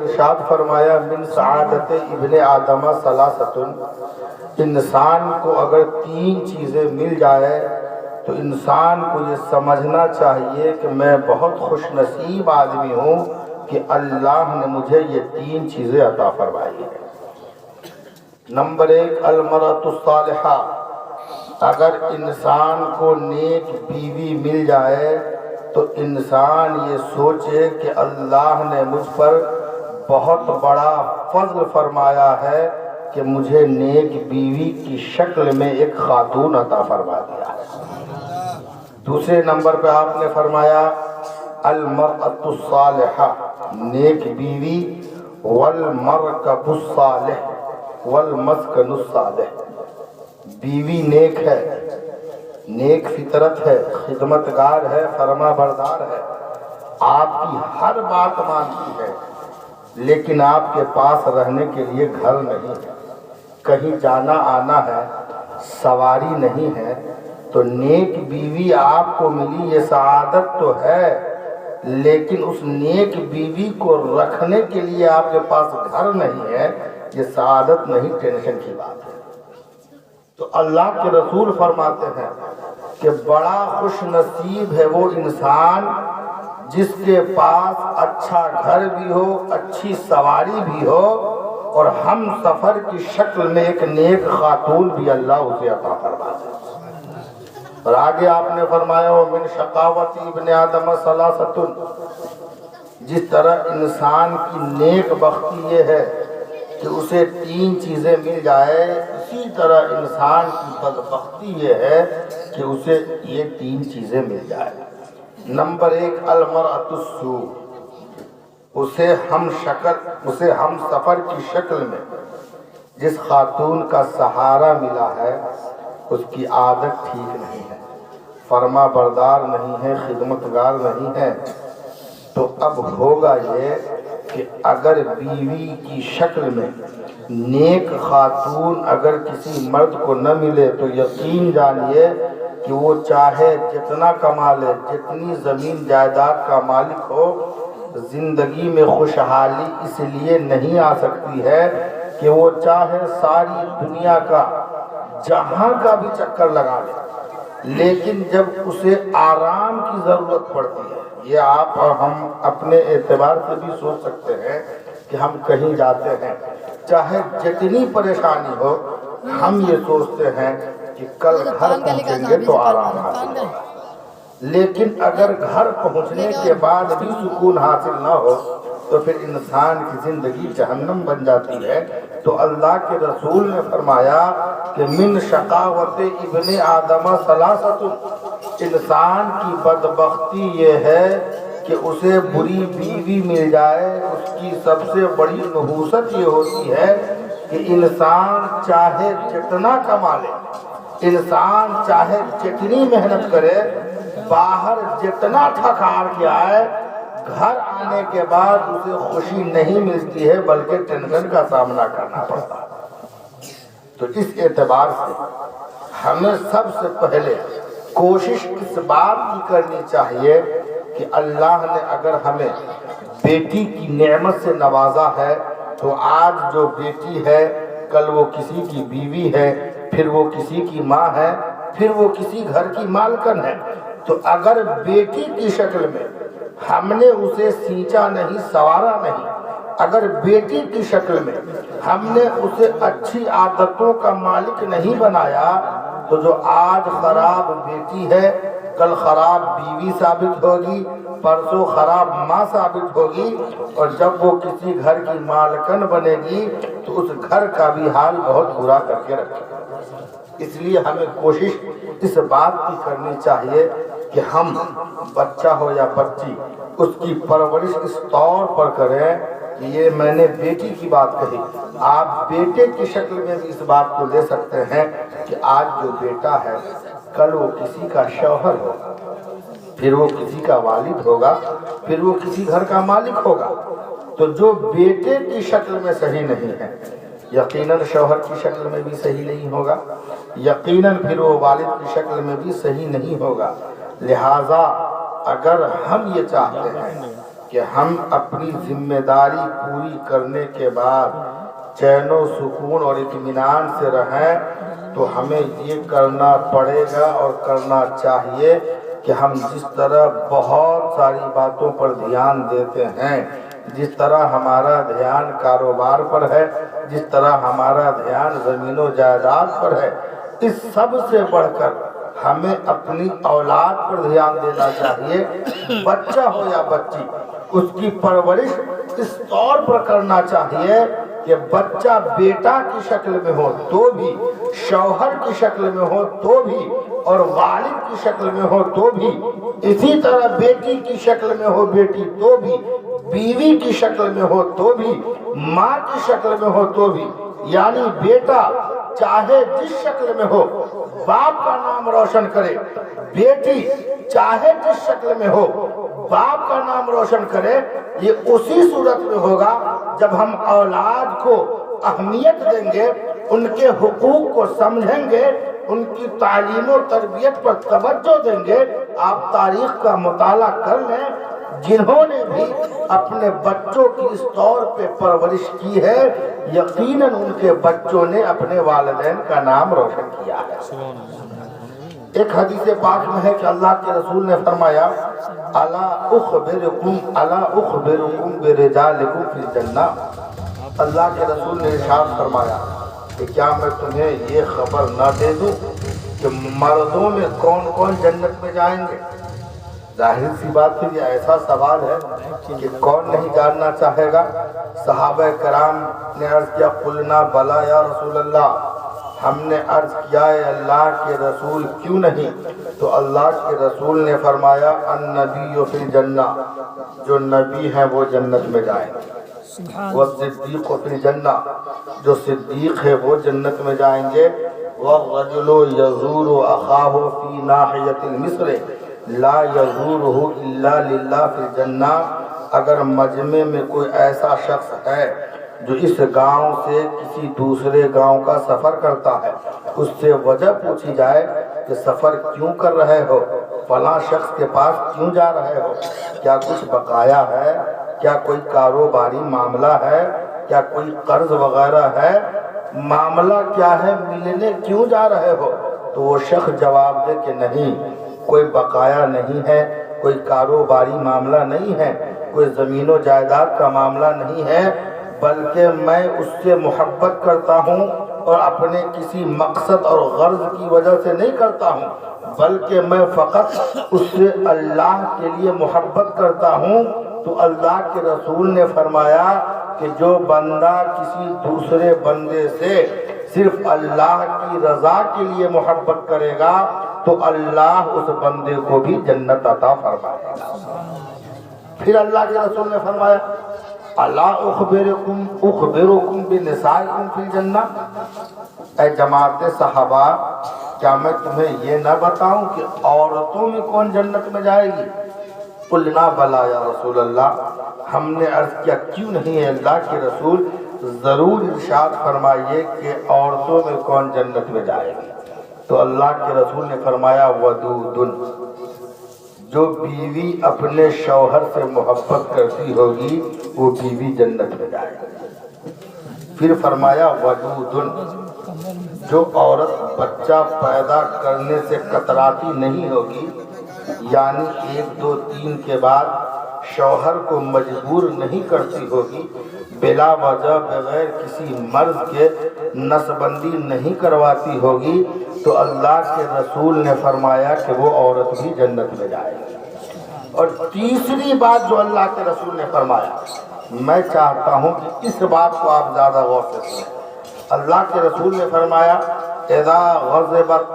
ارشاد فرمایا من سعادت ابن آدم ثلاثۃ، انسان کو اگر تین چیزیں مل جائے تو انسان کو یہ سمجھنا چاہیے کہ میں بہت خوش نصیب آدمی ہوں کہ اللہ نے مجھے یہ تین چیزیں عطا فرمائی ہیں۔ نمبر ایک المرأۃ الصالحہ، اگر انسان کو نیک بیوی مل جائے تو انسان یہ سوچے کہ اللہ نے مجھ پر بہت بڑا فضل فرمایا ہے کہ مجھے نیک بیوی کی شکل میں ایک خاتون عطا فرما دیا ہے۔ دوسرے نمبر پہ آپ نے فرمایا المرأۃ الصالحہ، نیک بیوی، والمرکب الصالح والمسکن الصالح، بیوی نیک ہے، نیک فطرت ہے، خدمتگار ہے، فرما بردار ہے، آپ کی ہر بات مانتی ہے، لیکن آپ کے پاس رہنے کے لیے گھر نہیں ہے، کہیں جانا آنا ہے، سواری نہیں ہے، تو نیک بیوی آپ کو ملی یہ سعادت تو ہے، لیکن اس نیک بیوی کو رکھنے کے لیے آپ کے پاس گھر نہیں ہے، یہ سعادت نہیں، ٹینشن کی بات ہے۔ تو اللہ کے رسول فرماتے ہیں کہ بڑا خوش نصیب ہے وہ انسان جس کے پاس اچھا گھر بھی ہو، اچھی سواری بھی ہو، اور ہم سفر کی شکل میں ایک نیک خاتون بھی اللہ اسے عطا فرماتے ہیں۔ اور آگے آپ نے فرمایا وَمِن شقاوت ابن آدم ثلاثۃ، جس طرح انسان کی نیک بختی یہ ہے کہ اسے تین چیزیں مل جائے، اسی طرح انسان کی بدبختی یہ ہے کہ اسے یہ تین چیزیں مل جائے۔ نمبر ایک المرأۃ السوء، اسے ہم سفر کی شکل میں جس خاتون کا سہارا ملا ہے اس کی عادت ٹھیک نہیں ہے، فرما بردار نہیں ہے، خدمتگار نہیں ہے، تو اب ہوگا یہ کہ اگر بیوی کی شکل میں نیک خاتون اگر کسی مرد کو نہ ملے تو یقین جانیے کہ وہ چاہے جتنا کما لے، جتنی زمین جائیداد کا مالک ہو، زندگی میں خوشحالی اس لیے نہیں آ سکتی ہے کہ وہ چاہے ساری دنیا کا جہاں کا بھی چکر لگا لے، لیکن جب اسے آرام کی ضرورت پڑتی ہے، یہ آپ اور ہم اپنے اعتبار سے بھی سوچ سکتے ہیں کہ ہم کہیں جاتے ہیں، چاہے جتنی پریشانی ہو، ہم یہ سوچتے ہیں کہ کل گھر پہنچیں گے تو آرام حاصل ہوگا، لیکن اگر گھر پہنچنے کے بعد بھی سکون حاصل نہ ہو تو پھر انسان کی زندگی جہنم بن جاتی ہے۔ تو اللہ کے رسول نے فرمایا کہ من شقاوت ابن آدم ثلاثۃ، انسان کی بدبختی یہ ہے کہ اسے بری بیوی مل جائے، اس کی سب سے بڑی نحوست یہ ہوتی ہے کہ انسان چاہے جتنا کما لے، انسان چاہے جتنی محنت کرے، باہر جتنا تھک ہار کے آئے، گھر آنے کے بعد اسے خوشی نہیں ملتی ہے بلکہ ٹینشن کا سامنا کرنا پڑتا ہے۔ تو اس اعتبار سے ہمیں سب سے پہلے کوشش اس بات کی کرنی چاہیے کہ اللہ نے اگر ہمیں بیٹی کی نعمت سے نوازا ہے تو آج جو بیٹی ہے کل وہ کسی کی بیوی ہے، پھر وہ کسی کی ماں ہے، پھر وہ کسی گھر کی مالکن ہے، تو اگر بیٹی کی شکل میں ہم نے اسے سینچا نہیں، سوارا نہیں، اگر بیٹی کی شکل میں ہم نے اسے اچھی عادتوں کا مالک نہیں بنایا تو جو آج خراب بیٹی ہے کل خراب بیوی ثابت ہوگی، پرسوں خراب ماں ثابت ہوگی، اور جب وہ کسی گھر کی مالکن بنے گی تو اس گھر کا بھی حال بہت برا کر کے رکھے گا۔ اس لیے ہمیں کوشش اس بات کی کرنی چاہیے کہ ہم بچہ ہو یا بچی اس کی پرورش اس طور پر کریں کہ یہ میں نے بیٹی کی بات کہی، آپ بیٹے کی شکل میں بھی اس بات کو لے سکتے ہیں کہ آج جو بیٹا ہے کل وہ کسی کا شوہر ہوگا، پھر وہ کسی کا والد ہوگا، پھر وہ کسی گھر کا مالک ہوگا۔ تو جو بیٹے کی شکل میں صحیح نہیں ہے یقیناً شوہر کی شکل میں بھی صحیح نہیں ہوگا، یقیناً پھر وہ والد کی شکل میں بھی صحیح نہیں ہوگا۔ لہٰذا اگر ہم یہ چاہتے ہیں کہ ہم اپنی ذمہ داری پوری کرنے کے بعد چین و سکون اور اطمینان سے رہیں تو ہمیں یہ کرنا پڑے گا اور کرنا چاہیے کہ ہم جس طرح بہت ساری باتوں پر دھیان دیتے ہیں، جس طرح ہمارا دھیان کاروبار پر ہے، جس طرح ہمارا دھیان زمین و جائیداد پر ہے، اس سب سے بڑھ کر ہمیں اپنی اولاد پر دھیان دینا چاہیے۔ بچہ ہو یا بچی، اس کی پرورش اس طور پر کرنا چاہیے کہ بچہ بیٹا کی شکل میں ہو تو بھی، شوہر کی شکل میں ہو تو بھی، اور والد کی شکل میں ہو تو بھی، اسی طرح بیٹی کی شکل میں ہو بیٹی تو بھی، بیوی کی شکل میں ہو تو بھی، ماں کی شکل میں ہو تو بھی، یعنی بیٹا چاہے جس شکل میں ہو باپ کا نام روشن کرے، بیٹی چاہے جس شکل میں ہو باپ کا نام روشن کرے۔ یہ اسی صورت میں ہوگا جب ہم اولاد کو اہمیت دیں گے، ان کے حقوق کو سمجھیں گے، ان کی تعلیم و تربیت پر توجہ دیں گے۔ آپ تاریخ کا مطالعہ کر لیں، جنہوں نے بھی اپنے بچوں کی اس طور پہ پرورش کی ہے، یقیناً ان کے بچوں نے اپنے والدین کا نام روشن کیا ہے۔ ایک حدیث پاک میں ہے کہ اللہ کے رسول نے فرمایا، الا اخبرکم برجالکم فی الجنہ۔ اللہ کے رسول نے ارشاد فرمایا کہ کیا میں تمہیں یہ خبر نہ دے دوں کہ مردوں میں کون کون جنت میں جائیں گے؟ ظاہر سی بات ہے، یہ ایسا سوال ہے کہ کون نہیں جاننا چاہے گا۔ صحابہ کرام نے عرض کیا، قلنا بلا یا رسول اللہ، ہم نے عرض کیا ہے اللہ کے رسول کیوں نہیں؟ تو اللہ کے رسول نے فرمایا، النبی فی الجنہ، جو نبی ہیں وہ جنت میں جائیں گے، والصدیق فی الجنہ، جو صدیق ہے وہ جنت میں جائیں گے، والرجل یزور اخاہ فی ناحیۃ المصر لا یزورہ الا للہ فی الجنہ۔ اگر مجمع میں کوئی ایسا شخص ہے جو اس گاؤں سے کسی دوسرے گاؤں کا سفر کرتا ہے، اس سے وجہ پوچھی جائے کہ سفر کیوں کر رہے ہو، فلاں شخص کے پاس کیوں جا رہے ہو، کیا کچھ بقایا ہے، کیا کوئی کاروباری معاملہ ہے، کیا کوئی قرض وغیرہ ہے، معاملہ کیا ہے، ملنے کیوں جا رہے ہو؟ تو وہ شخص جواب دے کہ نہیں، کوئی بقایا نہیں ہے، کوئی کاروباری معاملہ نہیں ہے، کوئی زمین و جائیداد کا معاملہ نہیں ہے، بلکہ میں اس سے محبت کرتا ہوں اور اپنے کسی مقصد اور غرض کی وجہ سے نہیں کرتا ہوں، بلکہ میں فقط اس سے اللہ کے لیے محبت کرتا ہوں۔ تو اللہ کے رسول نے فرمایا کہ جو بندہ کسی دوسرے بندے سے صرف اللہ کی رضا کے لیے محبت کرے گا تو اللہ اس بندے کو بھی جنت عطا فرمائے گا۔ پھر اللہ کے رسول نے فرمایا، الا اخبرکم بنسائکم فی الجنہ، اے جماعت صحابہ، کیا میں تمہیں یہ نہ بتاؤں کہ عورتوں میں کون جنت میں جائے گی؟ قلنا بلا یا رسول اللہ، ہم نے عرض کیا کیوں نہیں ہے اللہ کے رسول، ضرور ارشاد فرمائیے کہ عورتوں میں کون جنت میں جائے گی؟ تو اللہ کے رسول نے فرمایا، ودودن، جو بیوی اپنے شوہر سے محبت کرتی ہوگی وہ بیوی جنت میں جائے گی۔ پھر فرمایا، ودودن، جو عورت بچہ پیدا کرنے سے کتراتی نہیں ہوگی، یعنی 1 2 3 کے بعد شوہر کو مجبور نہیں کرتی ہوگی، بلا وجہ بغیر کسی مرض کے نسبندی نہیں کرواتی ہوگی، تو اللہ کے رسول نے فرمایا کہ وہ عورت بھی جنت میں جائے گی۔ اور تیسری بات جو اللہ کے رسول نے فرمایا، میں چاہتا ہوں کہ اس بات کو آپ زیادہ غور سے سنیں۔ اللہ کے رسول نے فرمایا، اذا غضبت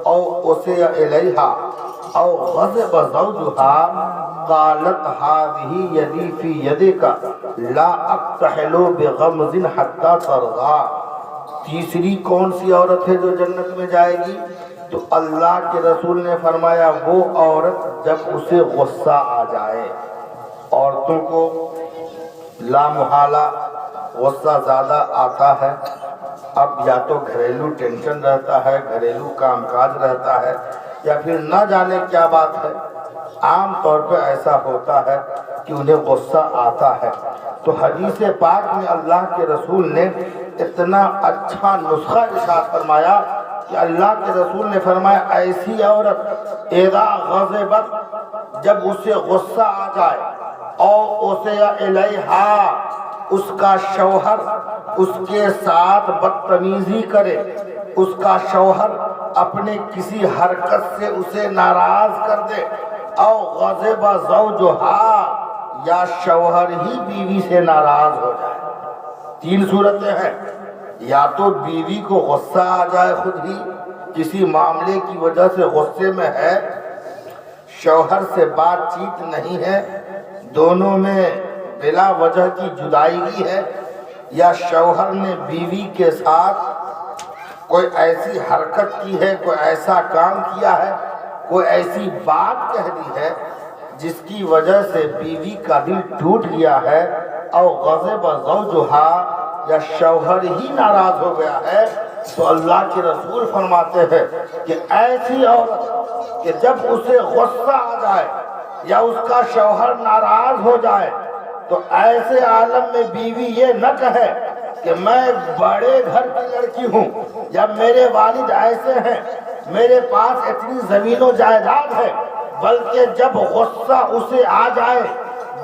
او اسیء الیہا او غضب زوجها قالت هذه یدی فی یدک لا اکتحل بغمز حتی ترضا۔ تیسری کون سی عورت ہے جو جنت میں جائے گی؟ تو اللہ کے رسول نے فرمایا، وہ عورت جب اسے غصہ آ جائے۔ عورتوں کو لامحالہ غصہ زیادہ آتا ہے، اب یا تو گھریلو ٹینشن رہتا ہے، گھریلو کام کاج رہتا ہے، یا پھر نہ جانے کیا بات ہے۔ عام طور پہ ایسا ہوتا ہے کہ انہیں غصہ آتا ہے۔ تو حدیث پاک میں اللہ کے رسول نے اتنا اچھا نسخہ ارشاد فرمایا کہ اللہ کے رسول نے فرمایا ایسی عورت اذا غضبت، جب اسے غصہ آ جائے، اور اسے الیہا، اس کا شوہر اس کے ساتھ بدتمیزی کرے، اس کا شوہر اپنے کسی حرکت سے اسے ناراض کر دے، او غضب زوجہا، یا شوہر ہی بیوی سے ناراض ہو جائے۔ تین صورتیں ہیں، یا تو بیوی کو غصہ آ جائے، خود ہی کسی معاملے کی وجہ سے غصے میں ہے، شوہر سے بات چیت نہیں ہے، دونوں میں بلا وجہ کی جدائیگی ہے، یا شوہر نے بیوی کے ساتھ کوئی ایسی حرکت کی ہے، کوئی ایسا کام کیا ہے، کوئی ایسی بات کہہ دی ہے جس کی وجہ سے بیوی کا دل ٹوٹ گیا ہے، او غضب زوجہا، یا شوہر ہی ناراض ہو گیا ہے، تو اللہ کے رسول فرماتے ہیں کہ ایسی عورت کہ جب اسے غصہ آ جائے یا اس کا شوہر ناراض ہو جائے، تو ایسے عالم میں بیوی یہ نہ کہے کہ میں بڑے گھر کی لڑکی ہوں، یا میرے والد ایسے ہیں، میرے پاس اتنی زمین و جائیداد ہے، بلکہ جب غصہ اسے آ جائے،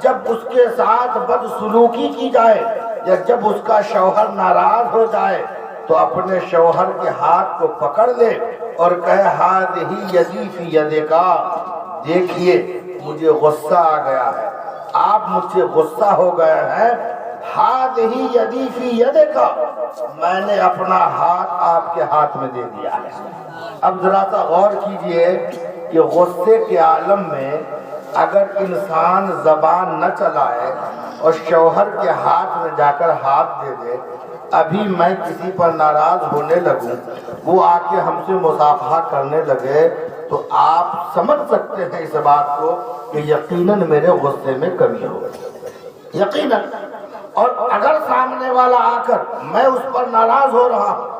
جب اس کے ساتھ بدسلوکی کی جائے، یا جب اس کا شوہر ناراض ہو جائے، تو اپنے شوہر کے ہاتھ کو پکڑ لے اور کہے ہذہ یدی فی یدک، دیکھیے مجھے غصہ آ گیا ہے، آپ مجھ سے غصہ ہو گئے ہیں، ہذہ یدی فی یدک، میں نے اپنا ہاتھ آپ کے ہاتھ میں دے دیا ہے۔ اب ذرا سا غور کیجئے کہ غصے کے عالم میں اگر انسان زبان نہ چلائے اور شوہر کے ہاتھ میں جا کر ہاتھ دے دے، ابھی میں کسی پر ناراض ہونے لگوں، وہ آ کے ہم سے مصافحہ کرنے لگے، تو آپ سمجھ سکتے ہیں اس بات کو کہ یقیناً میرے غصے میں کمی ہو گئی، یقیناً۔ اور اگر سامنے والا آ کر، میں اس پر ناراض ہو رہا ہوں،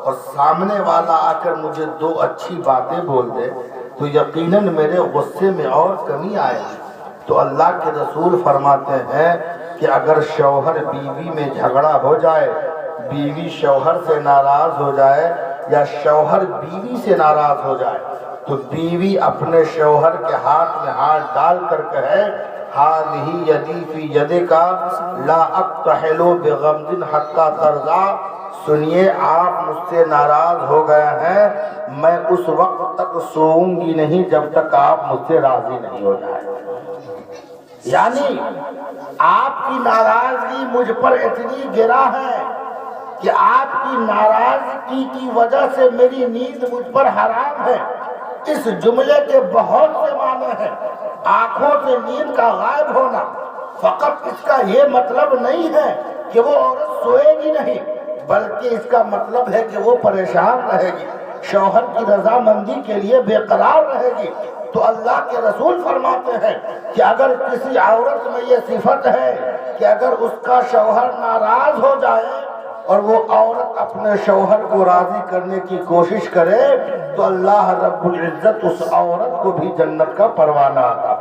اور سامنے والا آ کر مجھے دو اچھی باتیں بول دے، تو یقیناً میرے غصے میں اور کمی آئے گی۔ تو اللہ کے رسول فرماتے ہیں کہ اگر شوہر بیوی میں جھگڑا ہو جائے، بیوی شوہر سے ناراض ہو جائے، یا شوہر بیوی سے ناراض ہو جائے، تو بیوی اپنے شوہر کے ہاتھ میں ہاتھ ڈال کر کہے ہذہ یدی فی یدک لا اکتحل بغمض حتی ترضی، سنیے آپ مجھ سے ناراض ہو گئے ہیں، میں اس وقت تک سوؤں گی نہیں جب تک آپ مجھ سے راضی نہیں ہو جائے۔ یعنی آپ کی ناراضگی مجھ پر اتنی گرا ہے کہ آپ کی ناراضگی کی وجہ سے میری نیند مجھ پر حرام ہے۔ اس جملے کے بہت سے معنی ہیں۔ آنکھوں سے نیند کا غائب ہونا فقط اس کا یہ مطلب نہیں ہے کہ وہ عورت سوئے گی نہیں، بلکہ اس کا مطلب ہے کہ وہ پریشان رہے گی، شوہر کی رضامندی کے لیے بے قرار رہے گی۔ تو اللہ کے رسول فرماتے ہیں کہ اگر کسی عورت میں یہ صفت ہے کہ اگر اس کا شوہر ناراض ہو جائے اور وہ عورت اپنے شوہر کو راضی کرنے کی کوشش کرے، تو اللہ رب العزت اس عورت کو بھی جنت کا پروانہ عطا